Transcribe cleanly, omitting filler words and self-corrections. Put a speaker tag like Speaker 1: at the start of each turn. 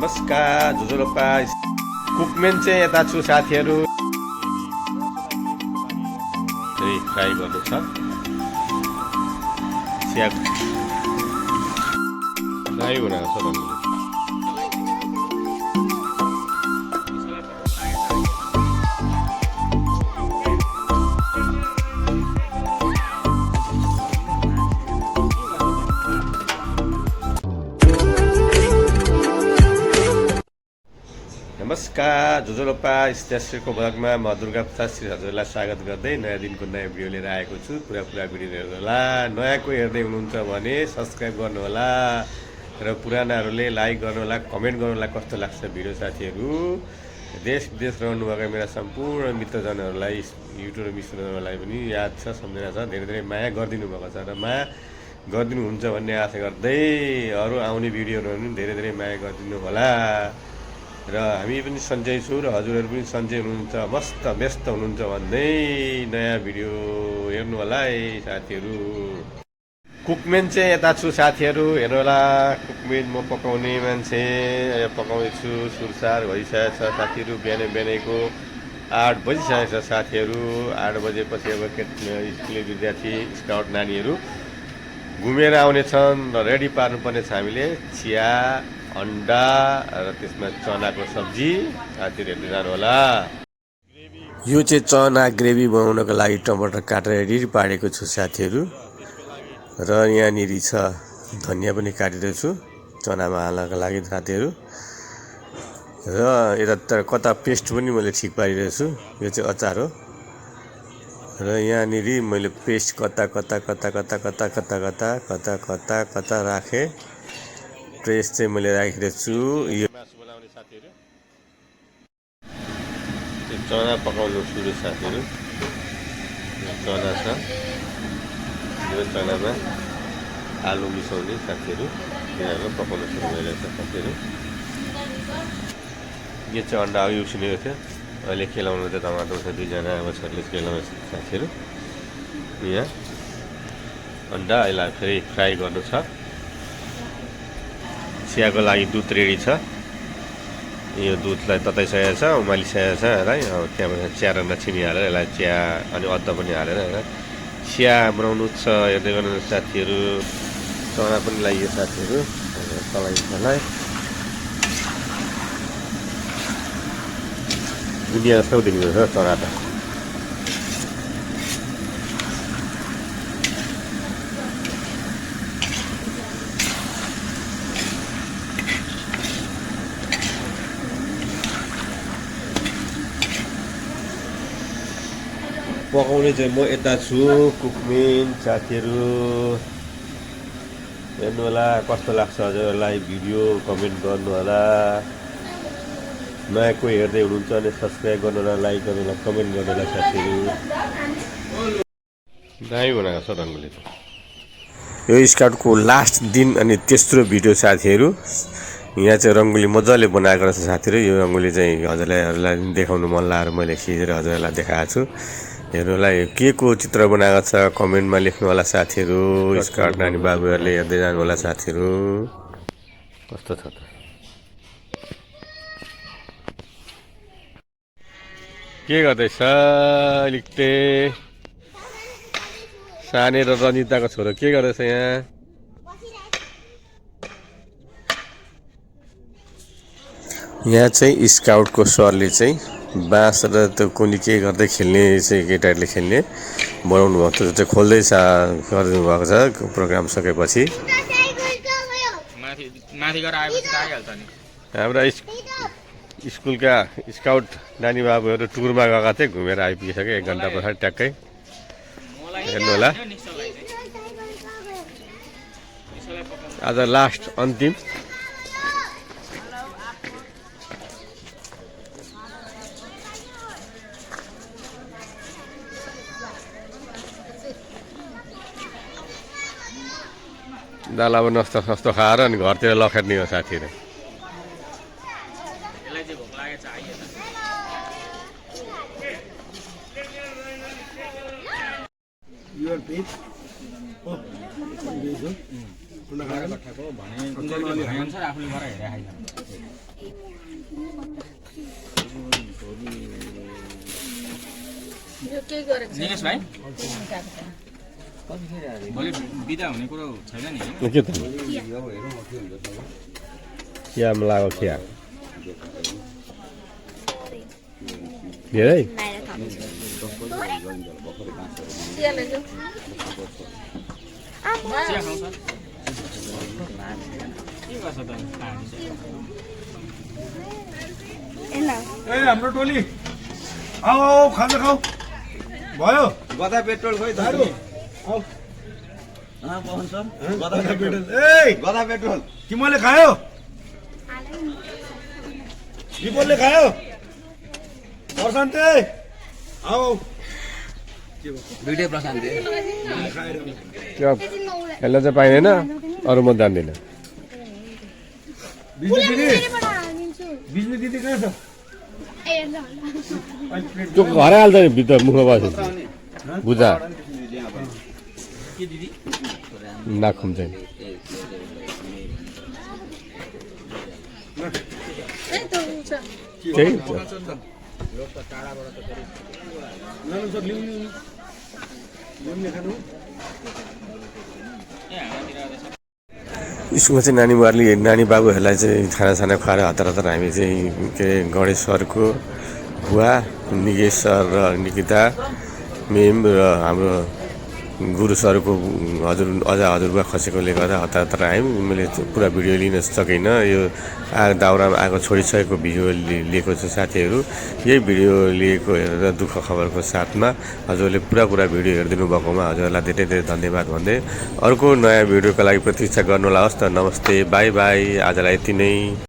Speaker 1: नमस्कार जुजुलोपा कुकमेन चाहिँ यता छु साथीहरू फ्राई गर्नु छ चिया फ्राई बनाएको छ रङ्गले नमस्कार जुजुलोपा स्टेसनको भ्लगमा म दुर्गा प्रसाद श्री हजुरलाई स्वागत गर्दै नयाँ दिनको नयाँ भिडियो लिएर आएको छु। पुरा भिडियो हेर्नु होला। नयाँको हेर्दै हुनुहुन्छ भने सब्स्क्राइब गर्नु होला र पुरानाहरूले लाइक गर्नु होला, कमेन्ट गर्नु होला कस्तो लाग्छ भिडियो। साथीहरू देश विदेश रहनुभएका मेरा सम्पूर्ण मित्रजनहरूलाई युट्युब मित्रजनहरूलाई पनि याद छ, सम्झना छ, धेरै धेरै माया गरिदिनु भएको छ र माया गरिदिनुहुन्छ भन्ने आशा गर्दै अरू आउने भिडियोहरू पनि धेरै धेरै माया गरिदिनु होला। र हामी पनि सन्चै छु र हजुरहरू पनि सन्चै हुनुहुन्छ, मस्त व्यस्त हुनुहुन्छ भन्दै नयाँ भिडियो हेर्नु होला है साथीहरू। कुकमेन चाहिँ यता छु साथीहरू, हेर्नु होला। कुकमेन म पकाउने मान्छे, पकाउँदैछु। सुरसार भइसकेको छ साथीहरू। बिहानैको 8 बजिसकेको छ साथीहरू। 8 बजेपछि अब स्कुले विद्यार्थी स्काउट नानीहरू घुमेर आउनेछन् र रेडी पार्नुपर्ने छ हामीले। चिया, अन्डा र त्यसमा चनाको सब्जी साथीहरू हेर्दै जानु होला। यो चाहिँ चना ग्रेभी बनाउनको लागि टमाटर काटेर रेडी पारेको छु साथीहरू। र यहाँनिर छ धनियाँ पनि काटिरहेको छु चनामा हाल्नको लागि साथीहरू। र यता कता पेस्ट पनि मैले ठिक पारिरहेको छु। यो चाहिँ अचार हो र यहाँनिर मैले पेस्ट कता राखेँ। पेस्ट चाहिँ मैले राखिरहेको छु। यो मासु बनाउने साथीहरू चना पकाउनु सुरु साथीहरू। चना छ, यो चनामा आलु मिसाउने साथीहरू, तिनीहरू पकाउनु सुरु भइरहेको छ साथीहरू। यो चाहिँ अन्डा अघि उसिनेको थियो, अहिले खेलाउनु चाहिँ टमाटर छ, 2 जना अब छोरीले खेलाउने साथीहरू। यहाँ अन्डा यसलाई फेरि फ्राई गर्नु छ। चियाको लागि दुध रेडी छ। यो दुधलाई तताइसकेको छ, उमालिसकेको छ है। अब त्यहाँबाट चिया र चिनी हालेर यसलाई चिया अनि अदुवा पनि हालेर यसलाई चिया बनाउनु छ। हेर्दै गर्नु साथीहरू। चना पनि लाग्यो साथीहरू, तलाइलाई दुनियाँ जस्तो देखिँदो छ चना त। पकाउने चाहिँ म यता छु कुकमेन साथीहरू। हेर्नु होला कस्तो लाग्छ हजुरहरूलाई भिडियो, कमेन्ट गर्नु होला। नयाँ कोही हेर्दै हुनुहुन्छ भने सब्सक्राइब गर्नु होला, लाइक गर्नु होला, कमेन्ट गर्नु होला साथीहरू। दामी बनाएको छ रङ्गोली। यो स्काउटको लास्ट दिन अनि तेस्रो भिडियो साथीहरू। यहाँ चाहिँ रङ्गोली मजाले बनाएको रहेछ साथीहरू। यो रङ्गोली चाहिँ हजुरलाई देखाउनु मन लागेर मैले खिचेर हजुरहरूलाई देखाएको छु। हेर्नुलाई के को चित्र बनाएको छ कमेन्टमा लेख्नु होला साथीहरू। स्काउट नानी बाबुहरूले हेर्दै जानु होला साथीहरू। कस्तो छ त के गर्दैछ लिक्टे साने र रञ्जिताको छोरो के गर्दैछ यहाँ? यहाँ चाहिँ स्काउटको सरले चाहिँ बाँस र त्यो कुनी के गर्दै खेल्ने चाहिँ केटाहरूले खेल्ने बनाउनु भएको त्यो चाहिँ खोल्दैछ, गरिदिनु भएको छ प्रोग्राम सकेपछि। हाम्रा स्कुलका स्काउट नानी बाबुहरू टुरमा गएका थिए, घुमेर आइपुगिसके 1 घन्टा पछाडि ट्याक्कै। हेर्नु होला आज लास्ट अन्तिम। दाल अब नस्तो सस्तो खाएर अनि घरतिर लखेर्ने हो साथीहरू।
Speaker 2: निकेश भाइ भोलि बिदा हुने कुरो छैन नि
Speaker 1: के त क्या लागो क्या धेरै
Speaker 2: चिया खाउँछ के गर्छ त
Speaker 3: ए हाम्रो टोली आऊ खाजा खाऊ भयो
Speaker 4: गदा पेट्रोल खोइ
Speaker 3: दारु आऊ
Speaker 4: पवन सर
Speaker 3: गदा पेट्रोल ए
Speaker 4: गदा पेट्रोल
Speaker 3: तिमीले खायो विपुलले खायो प्रशान्ते आऊ
Speaker 4: दुईटै प्रशान्त
Speaker 1: त्यो खेल्न चाहिँ पाइँदैन अरू म जान्दिनँ
Speaker 3: बिजली दिदी कहाँ छ
Speaker 1: त्यो हराइहाल्छ नि भित्र मुख बसेपछि बुझा
Speaker 2: के दिदी
Speaker 1: नाक खुम्दैन त्यही हुन्छ
Speaker 3: लानु सर ल्याउने खानु
Speaker 1: स्कुलमा चाहिँ नानी बाबुहरूलाई चाहिँ खानासाना खुवाएर हतार हतार हामी चाहिँ के अरे गणेश सरको बुवा निकेश सर र निकिता मेम र हाम्रो गुरु सरको हजुरबा खसेकोले गर्दा हतार हतार आयौँ। मैले पुरा भिडियो लिन सकिनँ। यो दाउरामा आगो छोडिसकेको भिडियो लिएको छ साथीहरू। यही भिडियो लिएको हेरेर दुःख खबरको साथमा हजुरले पुरा भिडियो हेरिदिनु भएकोमा हजुरलाई धेरै धेरै धन्यवाद भन्दै अर्को नयाँ भिडियोको लागि प्रतीक्षा गर्नुहोला। हस् त, नमस्ते, बाई बाई। आजलाई यति नै।